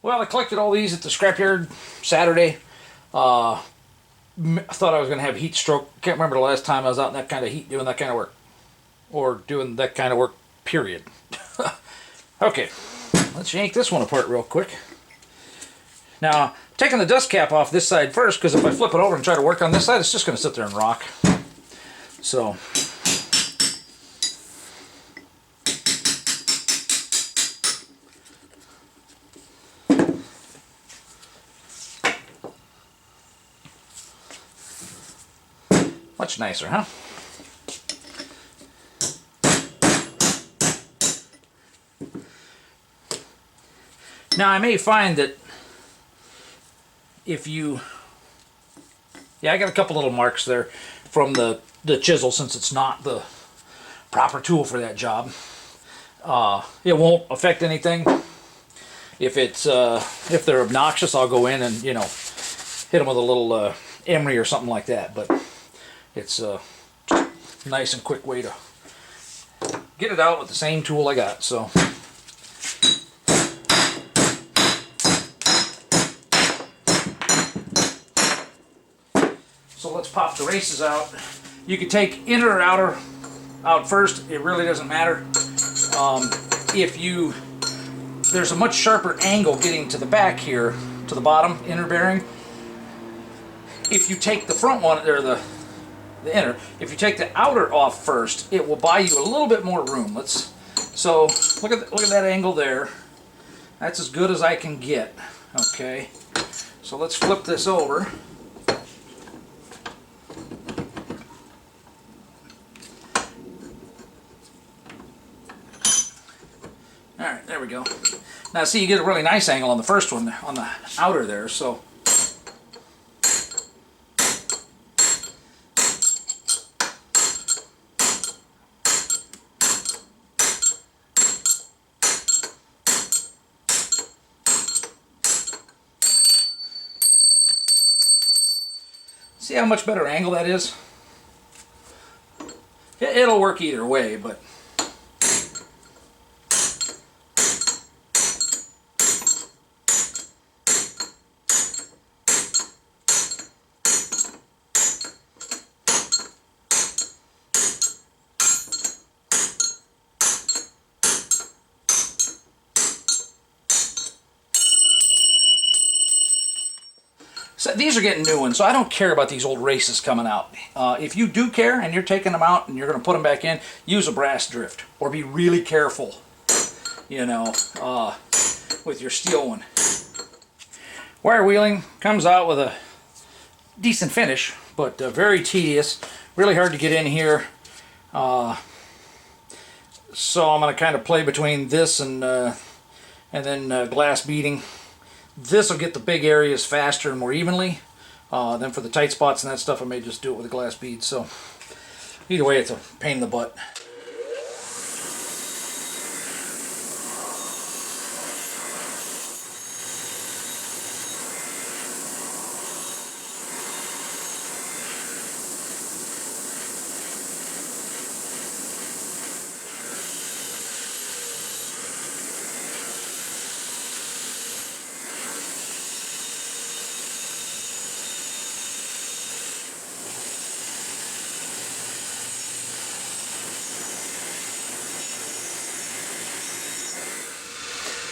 Well, I collected all these at the scrapyard Saturday. I thought I was going to have heat stroke. Can't remember the last time I was out in that kind of heat doing that kind of work. Or doing that kind of work, period. Okay, let's yank this one apart real quick. Now, taking the dust cap off this side first, because if I flip it over and try to work on this side, it's just going to sit there and rock. So, much nicer, huh? Now, I may find that if you... Yeah, I got a couple little marks there from the chisel, since it's not the proper tool for that job. It won't affect anything. If they're obnoxious, I'll go in and, you know, hit them with a little emery or something like that. But it's a nice and quick way to get it out with the same tool I got. So. So let's pop the races out. You can take inner or outer out first. It really doesn't matter. There's a much sharper angle getting to the back here, to the bottom, inner bearing. If you take the front one, or the inner, if you take the outer off first, it will buy you a little bit more room. So look at that angle there. That's as good as I can get. Okay. So let's flip this over. Alright, there we go. Now see, you get a really nice angle on the first one, on the outer there, so. See how much better angle that is? It'll work either way, but. So these are getting new ones, so I don't care about these old races coming out. If you do care and you're taking them out and you're going to put them back in, use a brass drift, or be really careful, you know, with your steel one. Wire wheeling comes out with a decent finish, but very tedious, really hard to get in here. So I'm going to kind of play between this and then glass beading. This will get the big areas faster and more evenly. Then for the tight spots and that stuff, I may just do it with a glass bead. So either way, it's a pain in the butt.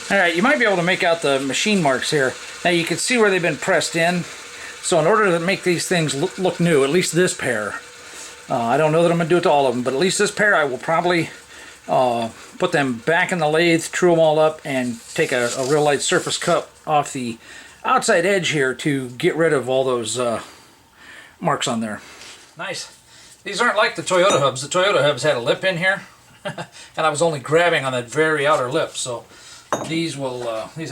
Alright, you might be able to make out the machine marks here. Now you can see where they've been pressed in. So in order to make these things look new, at least this pair, I don't know that I'm going to do it to all of them, but at least this pair I will probably put them back in the lathe, true them all up, and take a real light surface cut off the outside edge here to get rid of all those marks on there. Nice. These aren't like the Toyota hubs. The Toyota hubs had a lip in here, and I was only grabbing on that very outer lip, so these have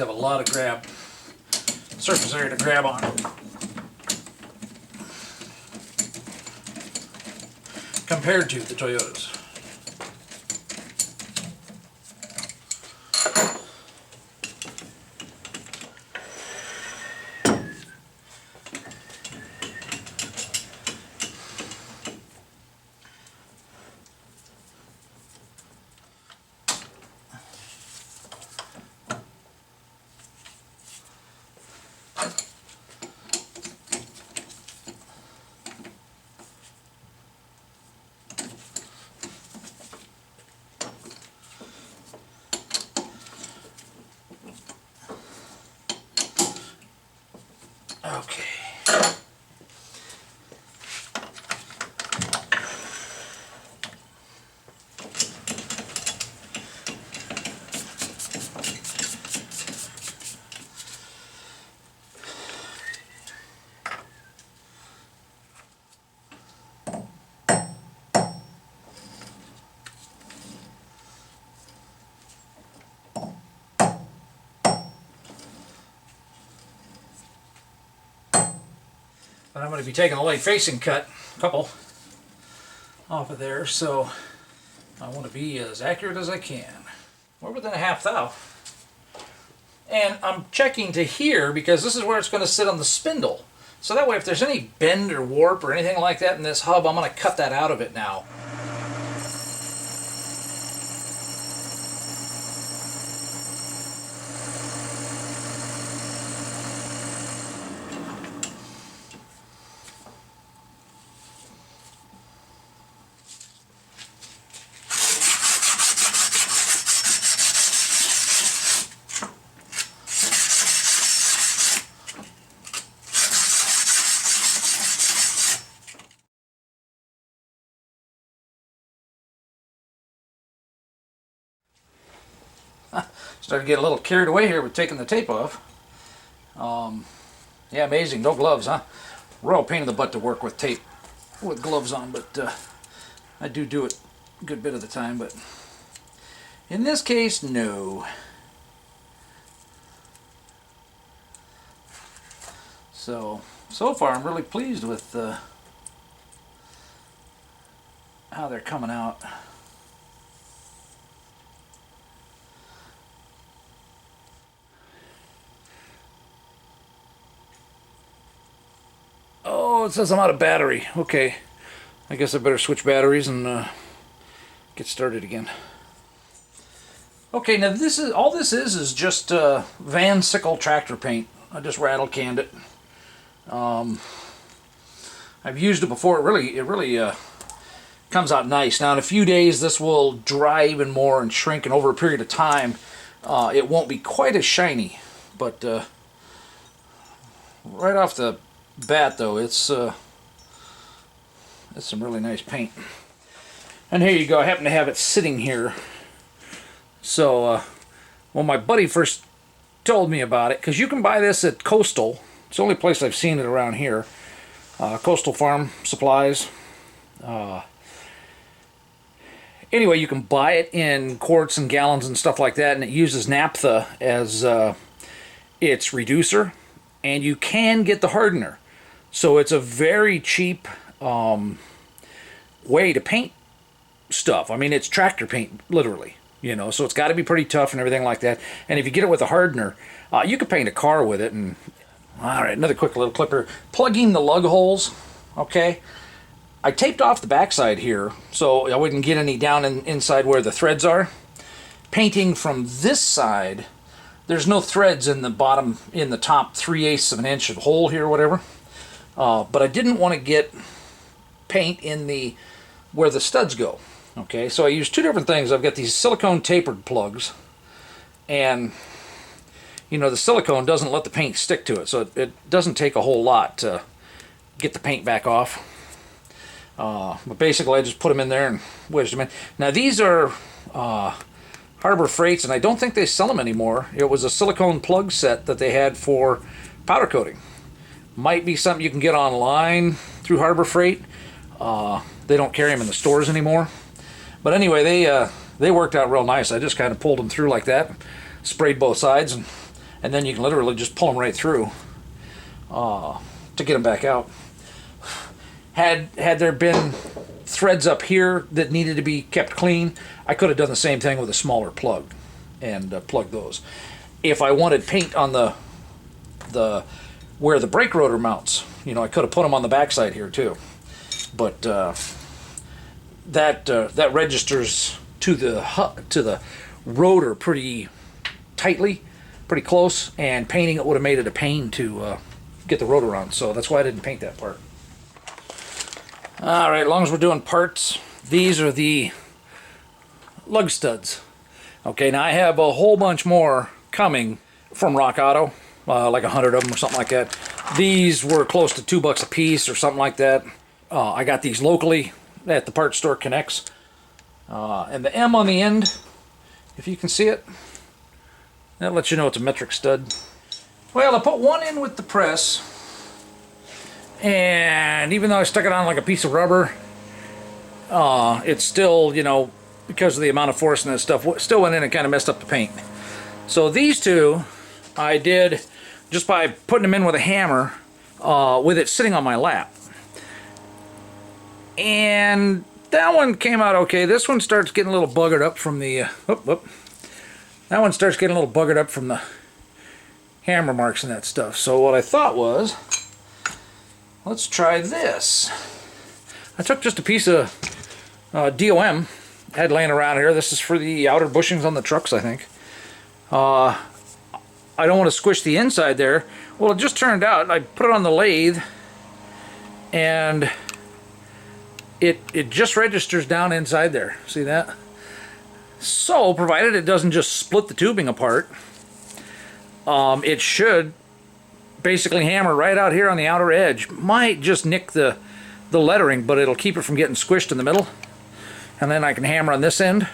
a lot of surface area to grab on. Compared to the Toyotas. But I'm going to be taking a light facing cut, a couple, off of there, so I want to be as accurate as I can. We're within a half thou. And I'm checking to here because this is where it's going to sit on the spindle. So that way if there's any bend or warp or anything like that in this hub, I'm going to cut that out of it now. Started to get a little carried away here with taking the tape off. Yeah, amazing. No gloves, huh? Royal pain in the butt to work with tape with gloves on, but I do it a good bit of the time. But in this case, no. So far, I'm really pleased with how they're coming out. Oh, it says I'm out of battery. Okay, I guess I better switch batteries and get started again. Okay, now this is just Van Sickle tractor paint. I just rattle canned it. I've used it before. It really comes out nice. Now in a few days this will dry even more and shrink, and over a period of time it won't be quite as shiny. But right off the bat though, it's some really nice paint. And here you go. I happen to have it sitting here. So when my buddy first told me about it, because you can buy this at Coastal. It's the only place I've seen it around here. Coastal Farm Supplies. Anyway, you can buy it in quarts and gallons and stuff like that, and it uses naphtha as its reducer, and you can get the hardener. So it's a very cheap way to paint stuff. I mean, it's tractor paint, literally. You know, so it's got to be pretty tough and everything like that. And if you get it with a hardener, you could paint a car with it. And all right, another quick little clipper. Plugging the lug holes. Okay, I taped off the backside here so I wouldn't get any down inside where the threads are. Painting from this side, there's no threads in the bottom, in the top 3/8 of an inch of hole here, or whatever. But I didn't want to get paint in the where the studs go. Okay, so I use two different things. I've got these silicone tapered plugs, and you know the silicone doesn't let the paint stick to it, so it doesn't take a whole lot to get the paint back off. But basically I just put them in there and wedged them in. Now these are Harbor Freight's, and I don't think they sell them anymore. It was a silicone plug set that they had for powder coating. Might be something you can get online through Harbor Freight. They don't carry them in the stores anymore. But anyway, they worked out real nice. I just kind of pulled them through like that, sprayed both sides, and then you can literally just pull them right through to get them back out. Had there been threads up here that needed to be kept clean, I could have done the same thing with a smaller plug and plugged those. If I wanted paint on the where the brake rotor mounts, you know, I could have put them on the backside here too. But that registers to the rotor pretty tightly, pretty close, and painting it would have made it a pain to get the rotor on. So that's why I didn't paint that part. All right, as long as we're doing parts, these are the lug studs. Okay, now I have a whole bunch more coming from Rock Auto, like 100 of them or something like that. These were close to $2 a piece or something like that. I got these locally at the parts store Connects. And the M on the end, if you can see it, that lets you know it's a metric stud. Well, I put one in with the press, and even though I stuck it on like a piece of rubber, it's still, you know, because of the amount of force and that stuff, still went in and kind of messed up the paint. So these two I did just by putting them in with a hammer. with it sitting on my lap. And that one came out okay. This one starts getting a little buggered up from the... That one starts getting a little buggered up from the hammer marks and that stuff. So what I thought was, let's try this. I took just a piece of DOM I had laying around here. This is for the outer bushings on the trucks, I think. I don't want to squish the inside there. Well, it just turned out, I put it on the lathe, and it just registers down inside there. See that? So, provided it doesn't just split the tubing apart, it should basically hammer right out here on the outer edge. Might just nick the lettering, but it'll keep it from getting squished in the middle. And then I can hammer on this end.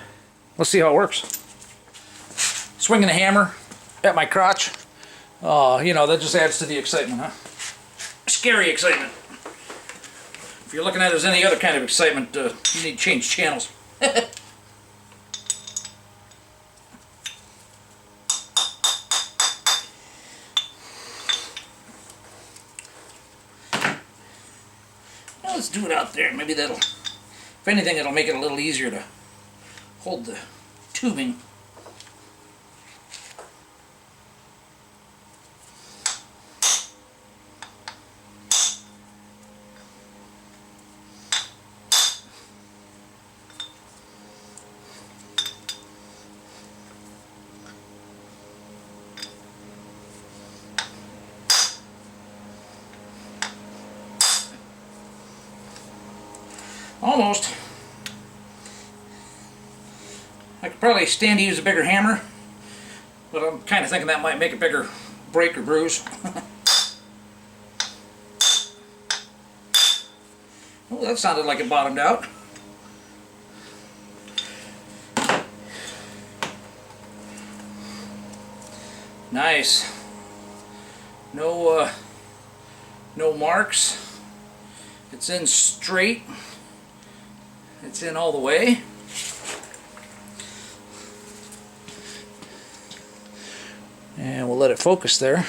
Let's see how it works. Swinging the hammer at my crotch. You know, that just adds to the excitement, huh? Scary excitement. If you're looking at it as any other kind of excitement, you need to change channels. Let's do it out there. Maybe that'll, if anything, it'll make it a little easier to hold the tubing. Almost. I could probably stand to use a bigger hammer, but I'm kind of thinking that might make a bigger break or bruise. Oh, that sounded like it bottomed out. Nice. No marks. It's in straight. It's in all the way. And we'll let it focus there.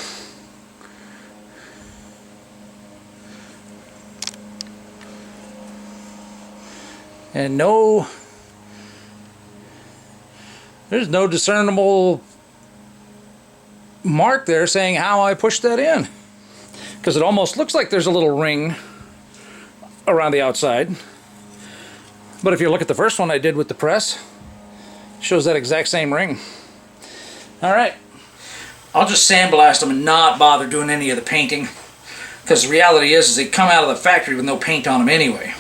And there's no discernible mark there saying how I pushed that in. Because it almost looks like there's a little ring around the outside. But if you look at the first one I did with the press, it shows that exact same ring. Alright, I'll just sandblast them and not bother doing any of the painting, because the reality is they come out of the factory with no paint on them anyway.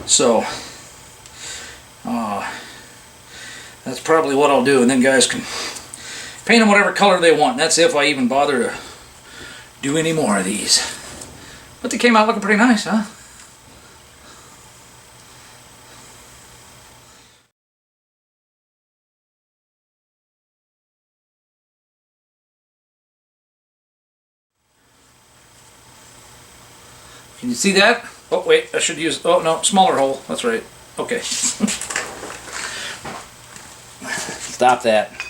So, that's probably what I'll do, and then guys can paint them whatever color they want. And that's if I even bother to do any more of these. But they came out looking pretty nice, huh? Can you see that? Oh wait, I should use, oh no, smaller hole, that's right. Okay. Stop that.